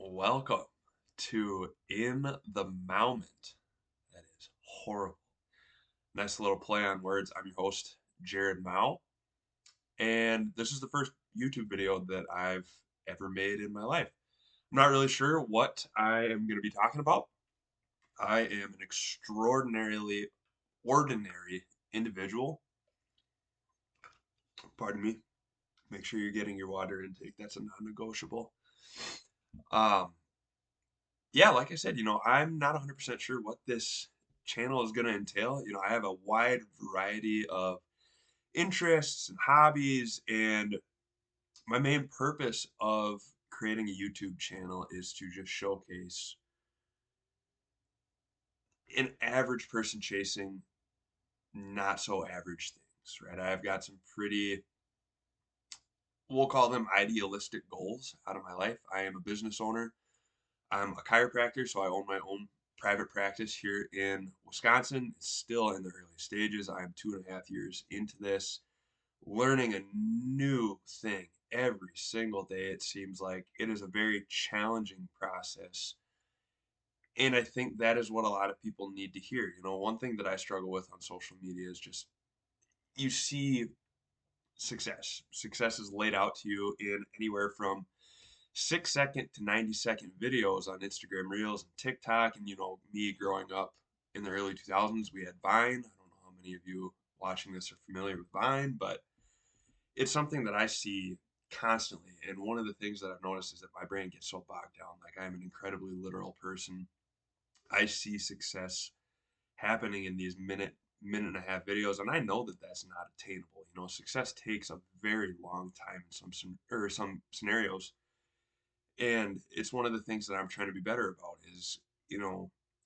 Welcome to In the Moment. That is horrible. Nice little play on words. I'm your host, Jared Mao, and this is the first YouTube video that I've ever made in my life. I'm not really sure what I am going to be talking about. I am an extraordinarily ordinary individual. Pardon me. Make sure you're getting your water intake. That's a non-negotiable. Um, yeah, like I said, I'm not 100% sure what this channel is going to entail. I have a wide variety of interests and hobbies, and my main purpose of creating a YouTube channel is to just showcase an average person chasing not so average things, right? I've got some pretty, we'll call them idealistic goals out of my life. I am a business owner. I'm a chiropractor, so I own my own private practice here in Wisconsin. It's still in the early stages. I'm 2.5 years into this, learning a new thing every single day. It seems like it is a very challenging process. And I think that is what a lot of people need to hear. One thing that I struggle with on social media is just you see success. Success is laid out to you in anywhere from 6 second to 90-second videos on Instagram Reels and TikTok. And me growing up in the early 2000s, we had Vine. I don't know how many of you watching this are familiar with Vine, but it's something that I see constantly. And one of the things that I've noticed is that my brain gets so bogged down. Like, I'm an incredibly literal person. I see success happening in these minute and a half videos, and I know that that's not attainable. Success takes a very long time in some scenarios, and it's one of the things that I'm trying to be better about is,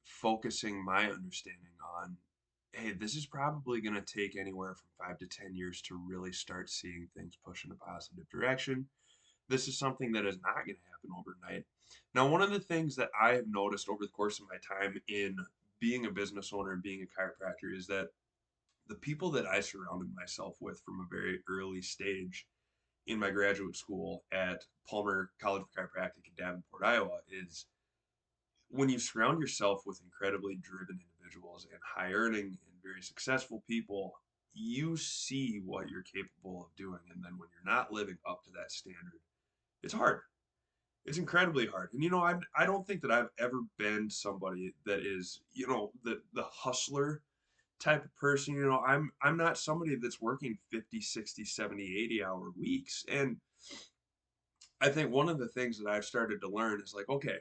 focusing my understanding on, hey, this is probably going to take anywhere from 5 to 10 years to really start seeing things push in a positive direction. This is something that is not going to happen overnight. Now, one of the things that I have noticed over the course of my time in being a business owner and being a chiropractor is that the people that I surrounded myself with from a very early stage in my graduate school at Palmer College of Chiropractic in Davenport, Iowa, is when you surround yourself with incredibly driven individuals and high earning and very successful people, you see what you're capable of doing. And then when you're not living up to that standard, it's hard. It's incredibly hard. And I don't think that I've ever been somebody that is, the hustler type of person. I'm not somebody that's working 50, 60, 70, 80 hour weeks. And I think one of the things that I've started to learn is like, okay,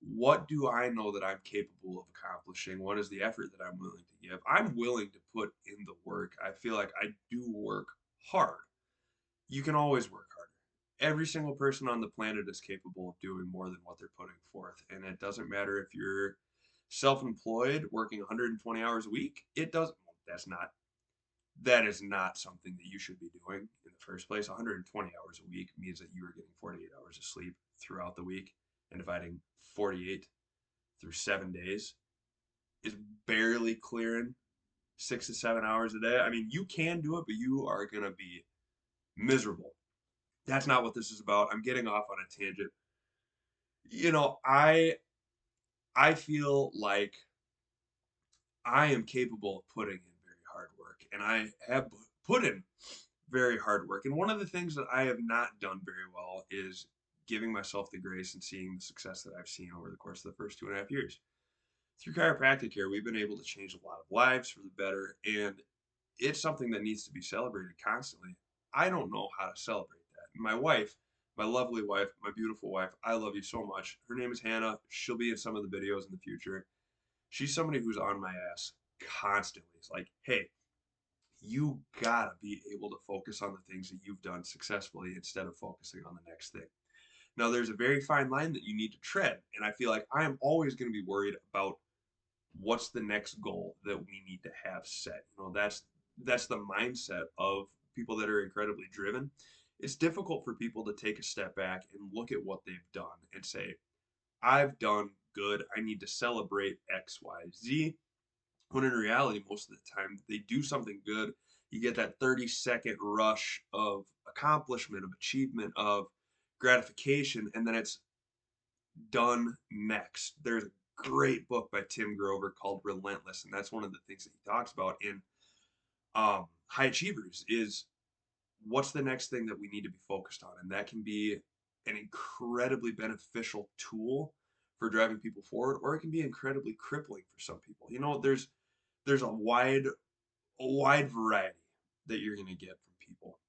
what do I know that I'm capable of accomplishing? What is the effort that I'm willing to give? I'm willing to put in the work. I feel like I do work hard. You can always work harder. Every single person on the planet is capable of doing more than what they're putting forth. And it doesn't matter if you're self employed, working 120 hours a week. It doesn't, that is not something that you should be doing in the first place. 120 hours a week means that you are getting 48 hours of sleep throughout the week, and dividing 48 through 7 days is barely clearing 6 to 7 hours a day. I mean, you can do it, but you are going to be miserable. That's not what this is about. I'm getting off on a tangent. I feel like I am capable of putting in very hard work, and I have put in very hard work. And one of the things that I have not done very well is giving myself the grace and seeing the success that I've seen over the course of the first 2.5 years. Through chiropractic care, we've been able to change a lot of lives for the better, and it's something that needs to be celebrated constantly. I don't know how to celebrate that. My wife, my lovely wife, my beautiful wife, I love you so much. Her name is Hannah. She'll be in some of the videos in the future. She's somebody who's on my ass constantly. It's like, hey, you gotta be able to focus on the things that you've done successfully instead of focusing on the next thing. Now, there's a very fine line that you need to tread, and I feel like I am always going to be worried about what's the next goal that we need to have set. That's the mindset of people that are incredibly driven. It's difficult for people to take a step back and look at what they've done and say, I've done good. I need to celebrate X, Y, Z. When in reality, most of the time, they do something good. You get that 30-second rush of accomplishment, of achievement, of gratification, and then it's done next. There's a great book by Tim Grover called Relentless, and that's one of the things that he talks about in high achievers is what's the next thing that we need to be focused on, and that can be an incredibly beneficial tool for driving people forward, or it can be incredibly crippling for some people. You know, there's a wide variety that you're going to get from people.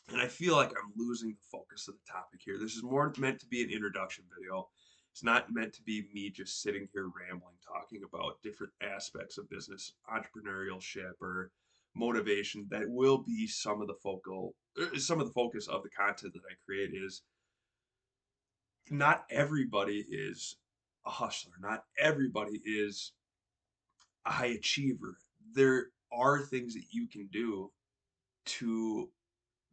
And I feel like I'm losing the focus of the topic here. This is more meant to be an introduction video. It's not meant to be me just sitting here rambling, talking about different aspects of business, entrepreneurship, or motivation. That will be some of the focus of the content that I create. Is not everybody is a hustler. Not everybody is a high achiever. There are things that you can do to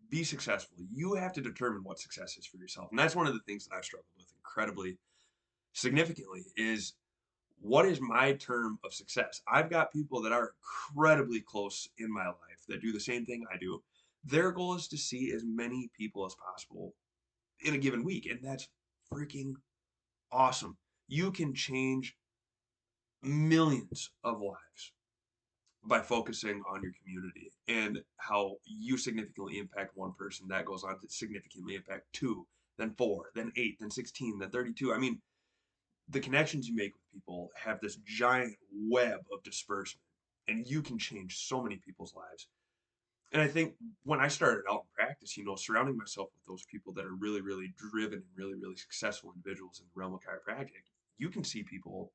be successful. You have to determine what success is for yourself. And that's one of the things that I've struggled with incredibly significantly is what is my term of success? I've got people that are incredibly close in my life that do the same thing I do. Their goal is to see as many people as possible in a given week. And that's freaking awesome. You can change millions of lives by focusing on your community and how you significantly impact one person that goes on to significantly impact two, then four, then eight, then 16, then 32. I mean, the connections you make with people have this giant web of disbursement, and you can change so many people's lives. And I think when I started out in practice, surrounding myself with those people that are really, really driven and really, really successful individuals in the realm of chiropractic, you can see people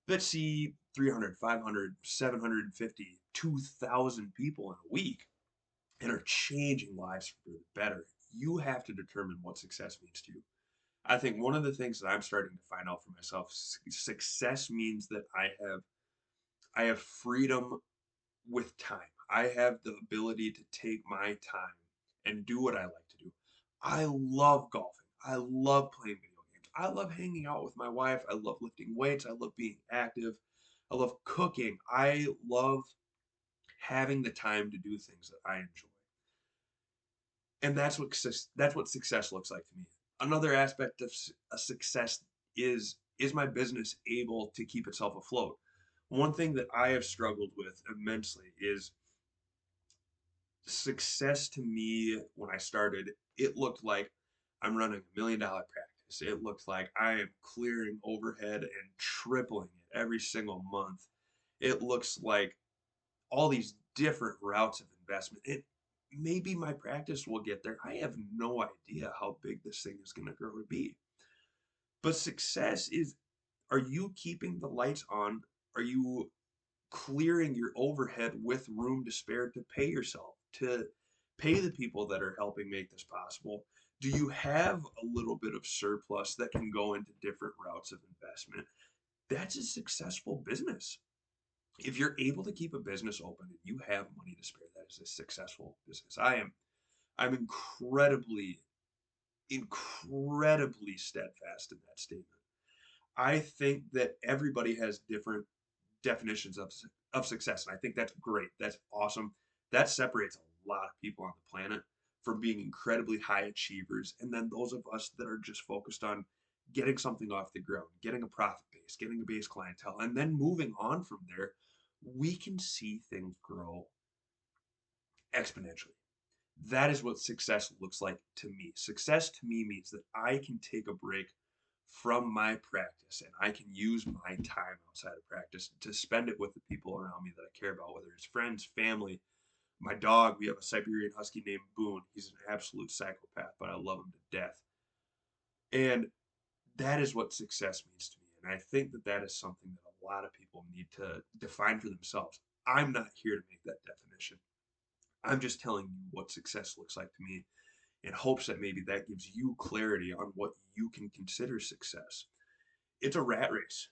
that see 300, 500, 750, 2,000 people in a week and are changing lives for the better. You have to determine what success means to you. I think one of the things that I'm starting to find out for myself, success means that I have freedom with time. I have the ability to take my time and do what I like to do. I love golfing. I love playing video games. I love hanging out with my wife. I love lifting weights. I love being active. I love cooking. I love having the time to do things that I enjoy. And that's what success looks like to me. Another aspect of a success is my business able to keep itself afloat? One thing that I have struggled with immensely is success to me when I started, it looked like I'm running $1 million practice. It looked like I am clearing overhead and tripling it every single month. It looks like all these different routes of investment. Maybe my practice will get there. I have no idea how big this thing is going to grow to be. But success is, are you keeping the lights on? Are you clearing your overhead with room to spare to pay yourself, to pay the people that are helping make this possible? Do you have a little bit of surplus that can go into different routes of investment? That's a successful business. If you're able to keep a business open and you have money to spare, that is a successful business. I'm incredibly steadfast in that statement. I think that everybody has different definitions of success, and I think that's great. That's awesome. That separates a lot of people on the planet from being incredibly high achievers, and then those of us that are just focused on getting something off the ground, getting a profit base, getting a base clientele, and then moving on from there. We can see things grow exponentially. That is what success looks like to me. Success to me means that I can take a break from my practice and I can use my time outside of practice to spend it with the people around me that I care about, whether it's friends, family, my dog. We have a Siberian Husky named Boone. He's an absolute psychopath, but I love him to death. And that is what success means to me. And I think that that is something that a lot of people need to define for themselves. I'm not here to make that definition. I'm just telling you what success looks like to me in hopes that maybe that gives you clarity on what you can consider success. It's a rat race.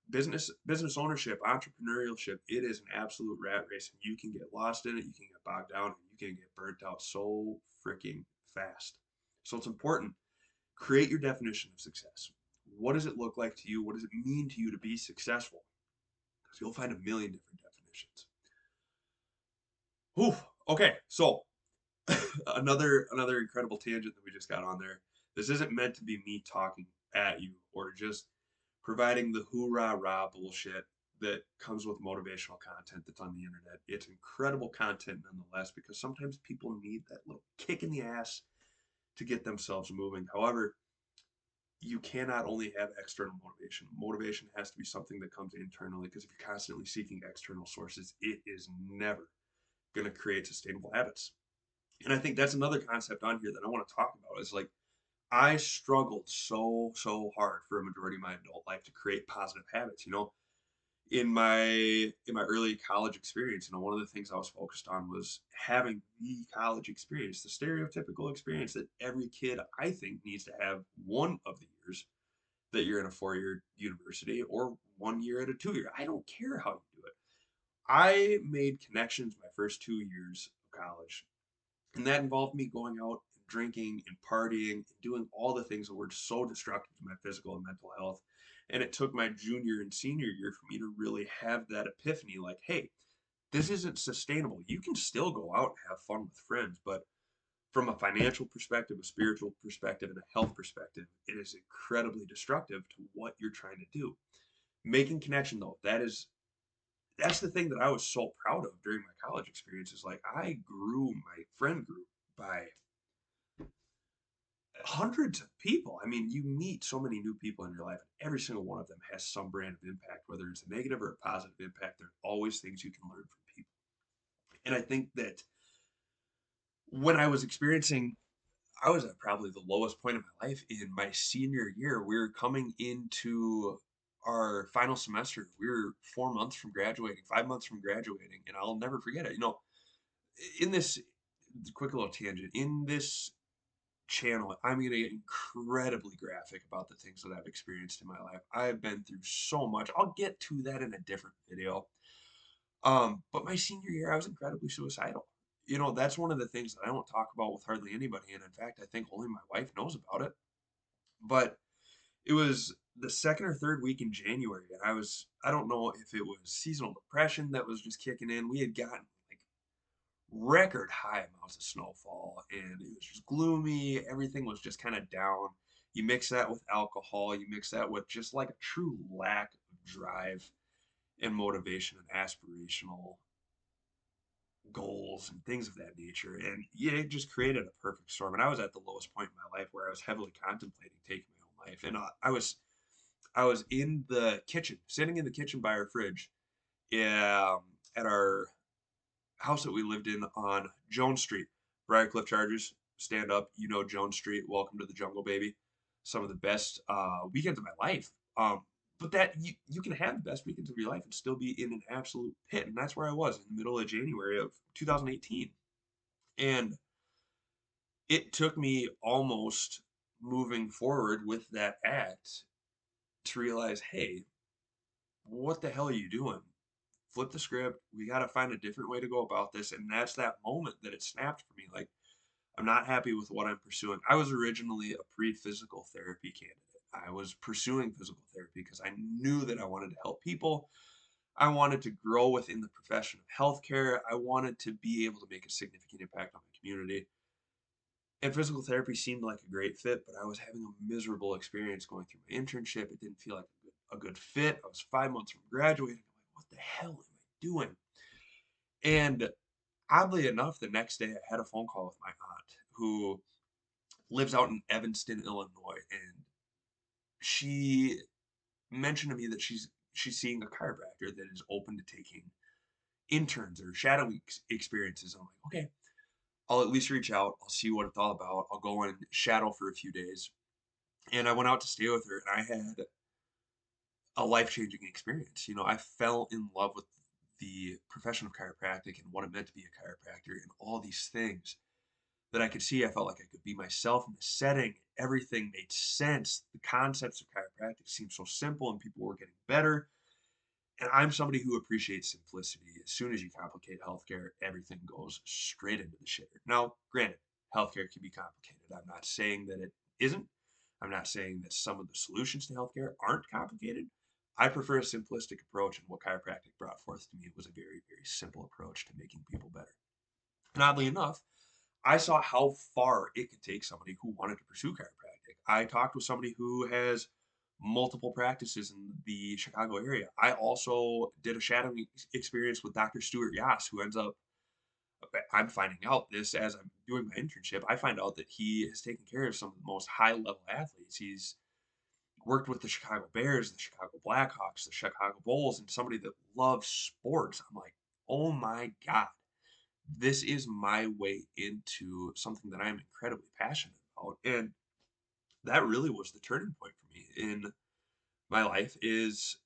Business ownership, entrepreneurship, it is an absolute rat race. And you can get lost in it, you can get bogged down, and you can get burnt out so freaking fast. So it's important. Create your definition of success. What does it look like to you? What does it mean to you to be successful? Because you'll find a million different definitions. Whew. Okay, so another incredible tangent that we just got on there. This isn't meant to be me talking at you or just providing the hoorah rah bullshit that comes with motivational content that's on the internet. It's incredible content nonetheless because sometimes people need that little kick in the ass to get themselves moving. However, you cannot only have external motivation. Motivation has to be something that comes internally because if you're constantly seeking external sources, it is never going to create sustainable habits. And I think that's another concept on here that I want to talk about is like I struggled so hard for a majority of my adult life to create positive habits. In my early college experience, one of the things I was focused on was having the college experience, the stereotypical experience that every kid I think needs to have one of the years that you're in a 4 year university or 1 year at a 2 year. I don't care how you do it. I made connections my first 2 years of college, and that involved me going out and drinking and partying and doing all the things that were so destructive to my physical and mental health. And it took my junior and senior year for me to really have that epiphany like, hey, this isn't sustainable. You can still go out and have fun with friends, but from a financial perspective, a spiritual perspective, and a health perspective, it is incredibly destructive to what you're trying to do. Making connection, though, that's the thing that I was so proud of during my college experience is like I grew my friend group by hundreds of people. I mean, you meet so many new people in your life, and every single one of them has some brand of impact, whether it's a negative or a positive impact. There are always things you can learn from people. And I think that when I was experiencing, I was at probably the lowest point of my life in my senior year. We were coming into our final semester. We were 4 months from graduating, 5 months from graduating, and I'll never forget it. In this quick little tangent, in this channel, I'm going to get incredibly graphic about the things that I've experienced in my life. I've been through so much. I'll get to that in a different video. But my senior year, I was incredibly suicidal. That's one of the things that I don't talk about with hardly anybody. And in fact, I think only my wife knows about it. But it was the second or third week in January. And I don't know if it was seasonal depression that was just kicking in. We had gotten like record high amounts of snowfall and it was just gloomy. Everything was just kind of down. You mix that with alcohol, you mix that with just like a true lack of drive and motivation and aspirational goals and things of that nature. And yeah, it just created a perfect storm. And I was at the lowest point in my life where I was heavily contemplating taking my own life. And I was in the kitchen, sitting in the kitchen by our fridge, at our house that we lived in on Jones Street. Briarcliff Chargers, stand up. Jones Street. Welcome to the jungle, baby. Some of the best weekends of my life. But that you can have the best weekends of your life and still be in an absolute pit. And that's where I was in the middle of January of 2018. And it took me almost moving forward with that act to realize, hey, what the hell are you doing? Flip the script. We got to find a different way to go about this. And that's that moment that it snapped for me. Like, I'm not happy with what I'm pursuing. I was originally a pre-physical therapy candidate. I was pursuing physical therapy because I knew that I wanted to help people. I wanted to grow within the profession of healthcare. I wanted to be able to make a significant impact on my community. And physical therapy seemed like a great fit, but I was having a miserable experience going through my internship. It didn't feel like a good fit. I was 5 months from graduating. I'm like, what the hell am I doing? And oddly enough, the next day I had a phone call with my aunt who lives out in Evanston, Illinois, and she mentioned to me that she's seeing a chiropractor that is open to taking interns or shadowing experiences. I'm like, okay, I'll at least reach out. I'll see what it's all about. I'll go and shadow for a few days. And I went out to stay with her, and I had a life-changing experience. I fell in love with the profession of chiropractic and what it meant to be a chiropractor and all these things that I could see. I felt like I could be myself in the setting. Everything made sense. The concepts of chiropractic seemed so simple and people were getting better. And I'm somebody who appreciates simplicity. As soon as you complicate healthcare, everything goes straight into the shitter. Now, granted, healthcare can be complicated. I'm not saying that it isn't. I'm not saying that some of the solutions to healthcare aren't complicated. I prefer a simplistic approach, and what chiropractic brought forth to me was a very, very simple approach to making people better. And oddly enough, I saw how far it could take somebody who wanted to pursue chiropractic. I talked with somebody who has multiple practices in the Chicago area. I also did a shadowing experience with Dr. Stuart Yass, who ends up, I'm finding out this as I'm doing my internship. I find out that he has taken care of some of the most high level athletes. He's worked with the Chicago Bears, the Chicago Blackhawks, the Chicago Bulls, and somebody that loves sports. I'm like, oh my God, this is my way into something that I'm incredibly passionate about. And that really was the turning point for me in my life is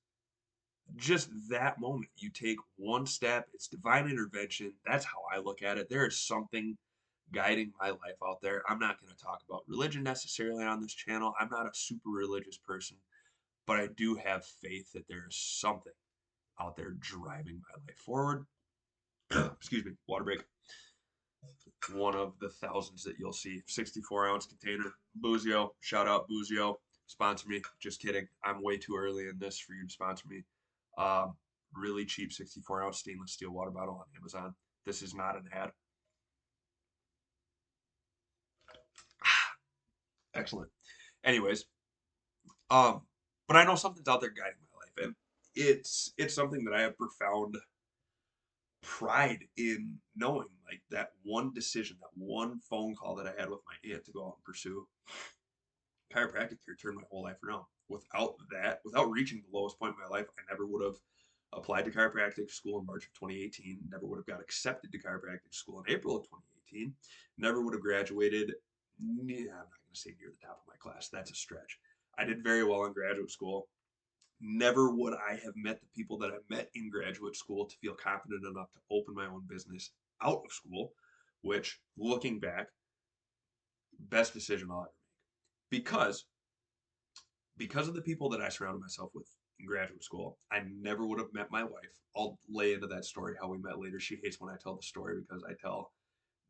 just that moment. You take one step, it's divine intervention. That's how I look at it. There is something guiding my life out there. I'm not going to talk about religion necessarily on this channel. I'm not a super religious person, but I do have faith that there is something out there driving my life forward. Excuse me, water break. One of the thousands that you'll see. 64-ounce container. Boozio. Shout out Boozio. Sponsor me. Just kidding. I'm way too early in this for you to sponsor me. Um, really cheap 64-ounce stainless steel water bottle on Amazon. This is not an ad. Excellent. Anyways, um, but I know something's out there guiding my life, and it's something that I have profound pride in knowing. Like that one decision, that one phone call that I had with my aunt to go out and pursue chiropractic care turned my whole life around. Without that, without reaching the lowest point in my life, I never would have applied to chiropractic school in March of 2018. Never would have got accepted to chiropractic school in April of 2018. Never would have graduated. Yeah, I'm not going to say near the top of my class. That's a stretch. I did very well in graduate school. Never would I have met the people that I met in graduate school to feel confident enough to open my own business out of school, which, looking back, best decision I'll ever make. Because of the people that I surrounded myself with in graduate school, I never would have met my wife. I'll lay into that story how we met later. She hates when I tell the story because I tell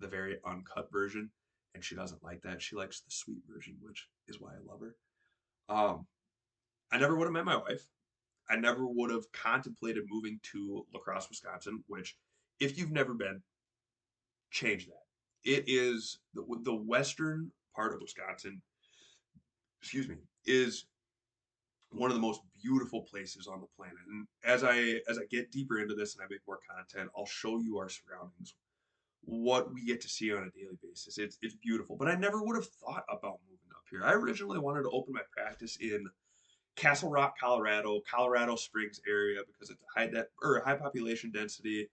the very uncut version, and she doesn't like that. She likes the sweet version, which is why I love her. I never would have met my wife. I never would have contemplated moving to La Crosse, Wisconsin, which, if you've never been, change that. It is the western part of Wisconsin, excuse me, is one of the most beautiful places on the planet. And as I get deeper into this and I make more content, I'll show you our surroundings, what we get to see on a daily basis. It's beautiful. But I never would have thought about moving up here. I originally wanted to open my practice in Castle Rock, Colorado, Colorado Springs area because it's a high population density.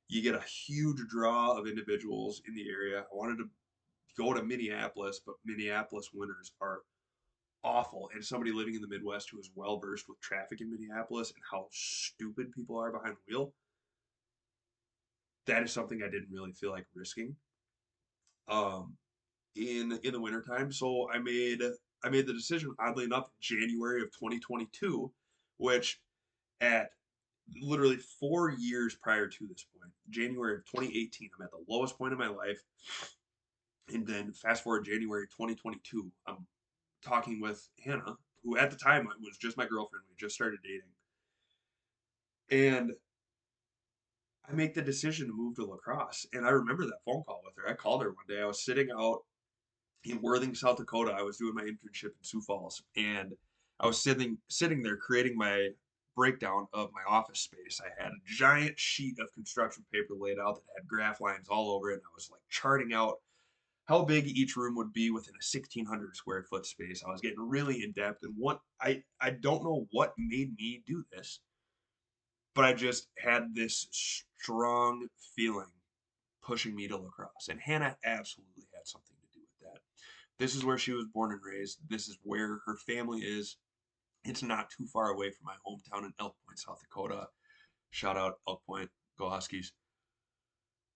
You get a huge draw of individuals in the area. I wanted to go to Minneapolis, but Minneapolis winters are awful. And somebody living in the Midwest who is well versed with traffic in Minneapolis and how stupid people are behind the wheel, that is something I didn't really feel like risking um, in the wintertime. So I made the decision, oddly enough, January of 2022, which at literally 4 years prior to this point, January of 2018, I'm at the lowest point of my life. And then fast forward January 2022, I'm talking with Hannah, who at the time was just my girlfriend. We just started dating. And I make the decision to move to La Crosse. And I remember that phone call with her. I called her one day. I was sitting out in Worthing, South Dakota. I was doing my internship in Sioux Falls. And I was sitting there creating my breakdown of my office space. I had a giant sheet of construction paper laid out that had graph lines all over it. And I was like charting out how big each room would be within a 1,600 square foot space. I was getting really in depth. And what I don't know what made me do this, but I just had this strong feeling pushing me to La Crosse. And Hannah absolutely had something to do with that. This is where she was born and raised. This is where her family is. It's not too far away from my hometown in Elk Point, South Dakota. Shout out Elk Point, go Huskies.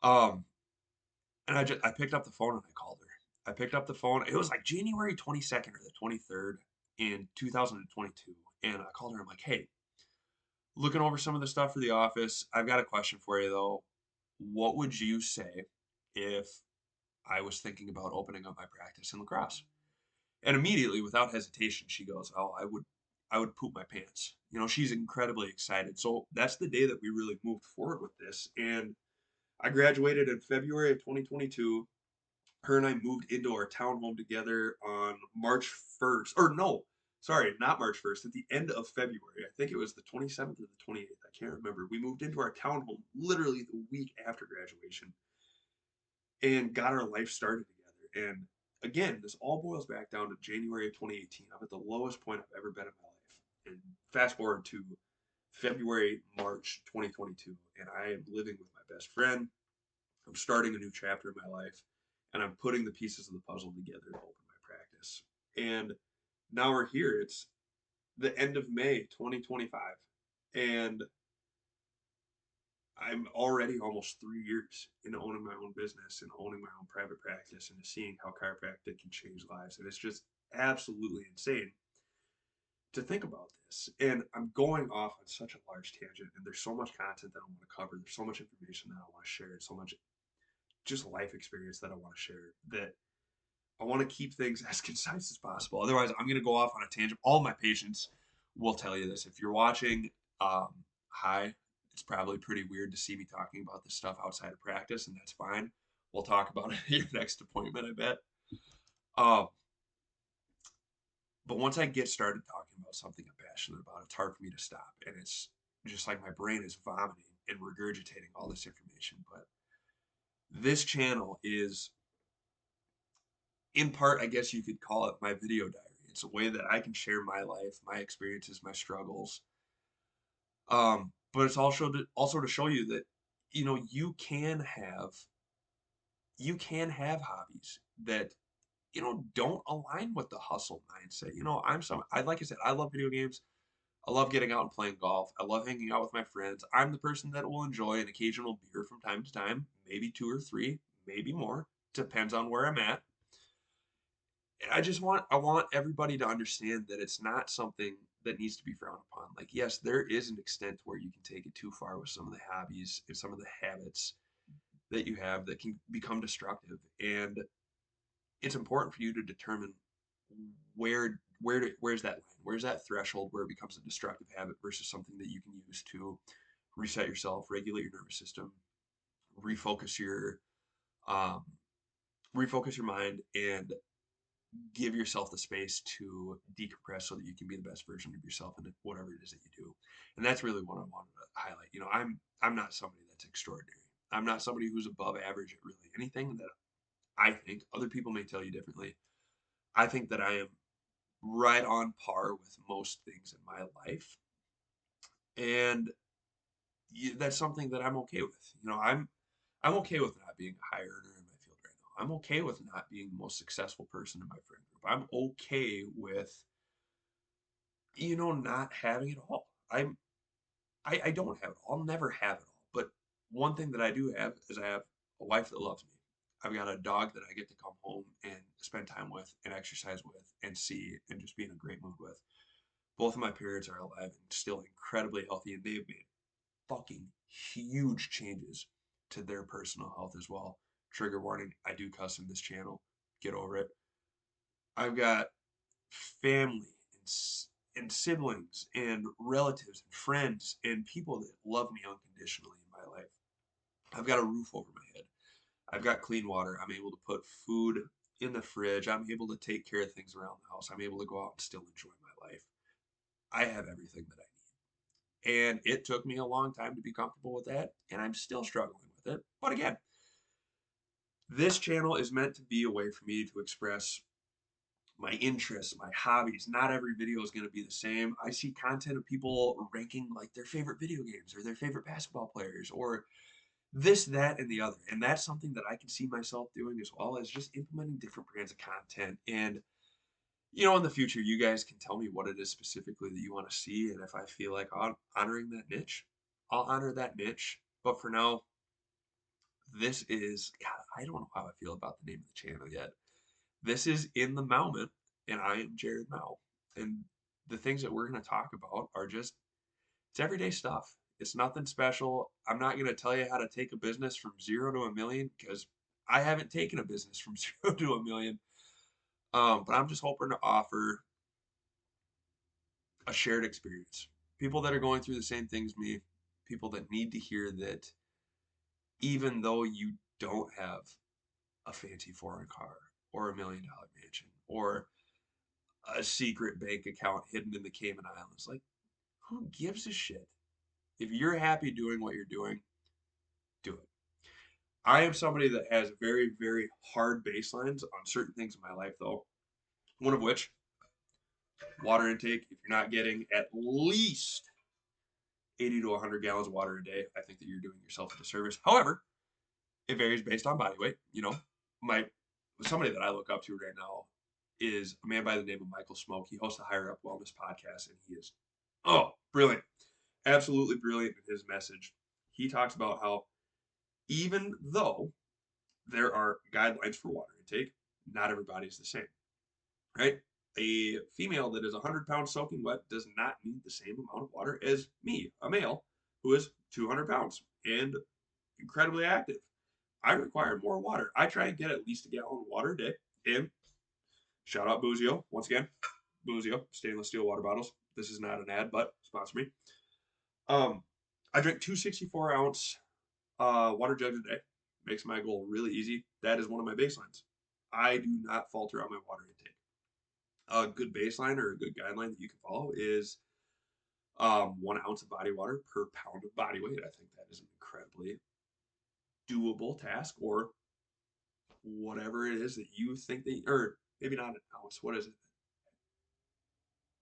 Um, and I picked up the phone and I called her. I picked up the phone. It was like January 22nd or the 23rd in 2022. And I called her. I'm like, hey, looking over some of the stuff for the office. I've got a question for you though. What would you say if I was thinking about opening up my practice in La Crosse? And immediately, without hesitation, she goes, "Oh, I would poop my pants." She's incredibly excited. So that's the day that we really moved forward with this. And I graduated in February of 2022. her and I moved into our townhome together on March 1st. Or no, sorry, not March 1st, at the end of February. I think it was the 27th or the 28th. I can't remember. We moved into our townhome literally the week after graduation and got our life started together. And again, this all boils back down to January of 2018. I'm at the lowest point I've ever been in my life. And fast forward to February, March 2022, and I am living with my best friend. I'm starting a new chapter in my life, and I'm putting the pieces of the puzzle together to open my practice. And now we're here. It's the end of May 2025, and I'm already almost 3 years in owning my own business and owning my own private practice and seeing how chiropractic can change lives. And it's just absolutely insane to think about this. And I'm going off on such a large tangent, and there's so much content that I want to cover. There's so much information that I want to share, and so much just life experience that I want to share that I want to keep things as concise as possible. Otherwise, I'm going to go off on a tangent. All my patients will tell you this. If you're watching, hi, it's probably pretty weird to see me talking about this stuff outside of practice, and that's fine. We'll talk about it at your next appointment, I bet. Um, but once I get started talking about something I'm passionate about, it's hard for me to stop. And it's just like my brain is vomiting and regurgitating all this information. But this channel is, in part, I guess you could call it my video diary. It's a way that I can share my life, my experiences, my struggles. But it's also to show you that, you can have hobbies that don't align with the hustle mindset. Like I said, I love video games. I love getting out and playing golf. I love hanging out with my friends. I'm the person that will enjoy an occasional beer from time to time, maybe two or three, maybe more. Depends on where I'm at. I want everybody to understand that it's not something that needs to be frowned upon. Like, yes, there is an extent where you can take it too far with some of the hobbies and some of the habits that you have that can become destructive. And it's important for you to determine where's that line? Where's that threshold where it becomes a destructive habit versus something that you can use to reset yourself, regulate your nervous system, refocus your um, refocus your mind, and give yourself the space to decompress so that you can be the best version of yourself in whatever it is that you do. And that's really what I wanted to highlight. I'm not somebody that's extraordinary. I'm not somebody who's above average at really anything that I think. Other people may tell you differently. I think that I am right on par with most things in my life. And that's something that I'm okay with. I'm okay with not being a high earner in my field right now. I'm okay with not being the most successful person in my friend group. I'm okay with, not having it all. I don't have it all. I'll never have it all. But one thing that I do have is I have a wife that loves me. I've got a dog that I get to come home and spend time with and exercise with and see and just be in a great mood with. Both of my parents are alive and still incredibly healthy, and they've made fucking huge changes to their personal health as well. Trigger warning, I do cuss in this channel. Get over it. I've got family and siblings and relatives and friends and people that love me unconditionally in my life. I've got a roof over my head. I've got clean water. I'm able to put food in the fridge. I'm able to take care of things around the house. I'm able to go out and still enjoy my life. I have everything that I need. And it took me a long time to be comfortable with that, and I'm still struggling with it. But again, this channel is meant to be a way for me to express my interests, my hobbies. Not every video is going to be the same. I see content of people ranking like their favorite video games or their favorite basketball players or this, that, and the other. And that's something that I can see myself doing as well as just implementing different brands of content. And, in the future, you guys can tell me what it is specifically that you want to see. And if I feel like honoring that niche, I'll honor that niche. But for now, this is, God, I don't know how I feel about the name of the channel yet. This is In the Moment, and I am Jared Mel. And the things that we're going to talk about are just, it's everyday stuff. It's nothing special. I'm not going to tell you how to take a business from 0 to a million because I haven't taken a business from 0 to a million. But I'm just hoping to offer a shared experience. People that are going through the same things me, people that need to hear that even though you don't have a fancy foreign car or $1 million mansion or a secret bank account hidden in the Cayman Islands. Like, who gives a shit? If you're happy doing what you're doing, do it. I am somebody that has very, very hard baselines on certain things in my life, though. One of which, water intake. If you're not getting at least 80 to 100 gallons of water a day, I think that you're doing yourself a disservice. However, it varies based on body weight. You know, my somebody that I look up to right now is a man by the name of Michael Smoke. He hosts a Higher Up Wellness podcast, and he is brilliant, absolutely brilliant in his message. He talks about how even though there are guidelines for water intake, not everybody's the same, right? A female that is 100 pounds soaking wet does not need the same amount of water as me, a male who is 200 pounds and incredibly active. I require more water. I try and get at least a gallon of water a day. And shout out Boozio once again. Boozio, stainless steel water bottles. This is not an ad, but sponsor me. I drink 264-ounce water jugs a day. Makes my goal really easy. That is one of my baselines. I do not falter on my water intake. A good baseline or a good guideline that you can follow is 1 ounce of body water per pound of body weight. I think that is an incredibly doable task, or whatever it is that you think that, or maybe not an ounce. What is it?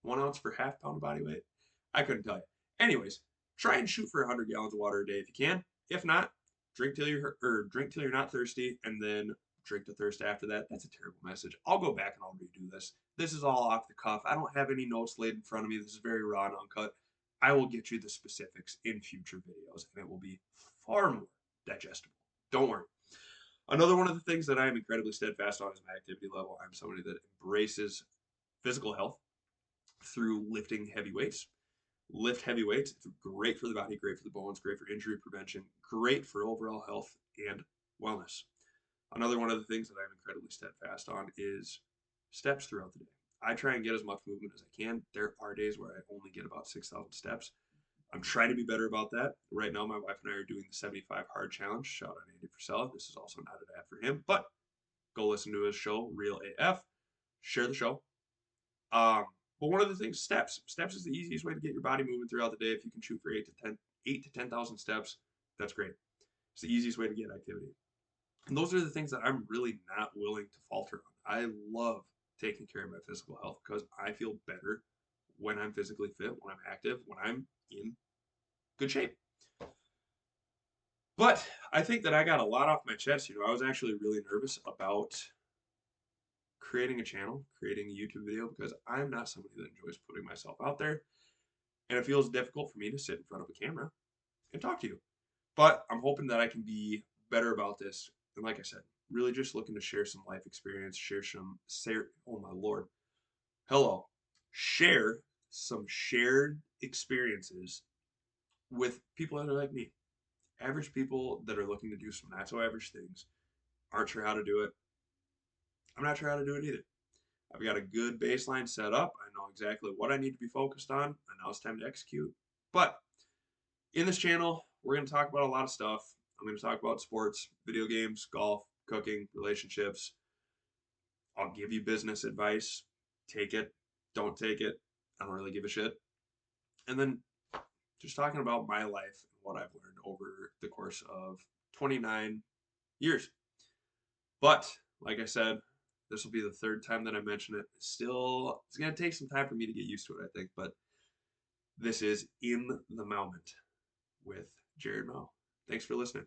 1 ounce for half pound of body weight? I couldn't tell you. Anyways, try and shoot for 100 gallons of water a day if you can. If not, drink till you're not thirsty, and then drink to thirst after that. That's a terrible message. I'll go back and I'll redo this. This is all off the cuff. I don't have any notes laid in front of me. This is very raw and uncut. I will get you the specifics in future videos, and it will be far more digestible. Don't worry. Another one of the things that I am incredibly steadfast on is my activity level. I'm somebody that embraces physical health through lifting heavy weights. Lift heavy weights. It's great for the body, great for the bones, great for injury prevention, great for overall health and wellness. Another one of the things that I'm incredibly steadfast on is steps throughout the day. I try and get as much movement as I can. There are days where I only get about 6,000 steps. I'm trying to be better about that. Right now, my wife and I are doing the 75 Hard Challenge. Shout out Andy Frisella. This is also not an ad for him, but go listen to his show, Real AF. Share the show. But one of the things, steps. Steps is the easiest way to get your body moving throughout the day. If you can shoot for 8 to 10,000 steps, that's great. It's the easiest way to get activity. And those are the things that I'm really not willing to falter on. I love taking care of my physical health because I feel better when I'm physically fit, when I'm active, when I'm in good shape. But I think that I got a lot off my chest. I was actually really nervous about creating a channel, creating a YouTube video, because I'm not somebody that enjoys putting myself out there. And it feels difficult for me to sit in front of a camera and talk to you. But I'm hoping that I can be better about this. And like I said, really just looking to share some life experience, oh my Lord. Hello. Share some shared experiences with people that are like me. Average people that are looking to do some not so average things, aren't sure how to do it. I'm not sure how to do it either. I've got a good baseline set up. I know exactly what I need to be focused on, and now it's time to execute. But in this channel, we're going to talk about a lot of stuff. I'm going to talk about sports, video games, golf, cooking, relationships. I'll give you business advice. Take it, don't take it. I don't really give a shit. And then just talking about my life and what I've learned over the course of 29 years. But like I said, this will be the third time that I mention it. It's going to take some time for me to get used to it, I think. But this is In the Moment with Jared Mao. Thanks for listening.